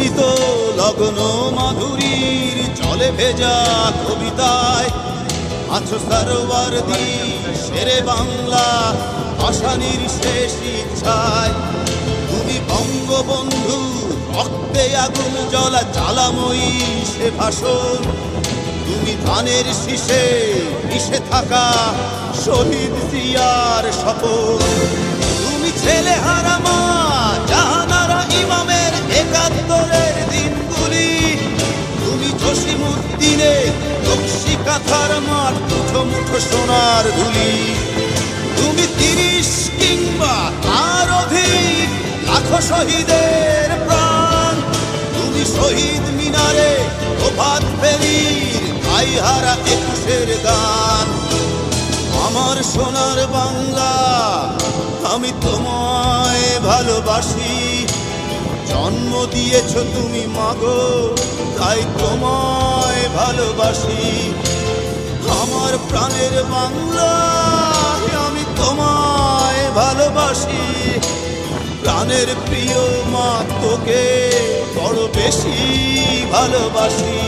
স্মৃত লগ্ন মাধুরীর জলে ভেজা কবিতায় আছো সরোয়ারদি শেরে বাংলা ভাষানির শেষ ইচ্ছায়। তুমি বঙ্গবন্ধু রক্তে আগুন জ্বলা জ্বালাময়ী সে ভাষণ। তুমি ধানের শীষে মিশে থাকা শহীদ জিয়ার শপথ। তুমি ছেলে হারা মা জাহানারা ইমামের একাত্তরের দিনগুলি। তুমি জসিমউদ্দিনের নকশি কাঁথার মাঠ মুঠো মুঠো সোনার ধুলি। তুমি ৩০ কিংবা তার অধিক লাখো শহীদের প্রাণ। তুমি শহীদ মিনারে প্রভাত ফেরির গাইহারা ২১-এর গান। আমার সোনার বাংলা আমি তোমায় ভালোবাসি। জন্ম দিয়েছ তুমি মাগো তাই তোমায় ভালোবাসি। আমার প্রাণের বাংলা আমি তোমায় ভালোবাসি। প্রাণের প্রিয় মা তোকে বড় বেশি ভালোবাসি।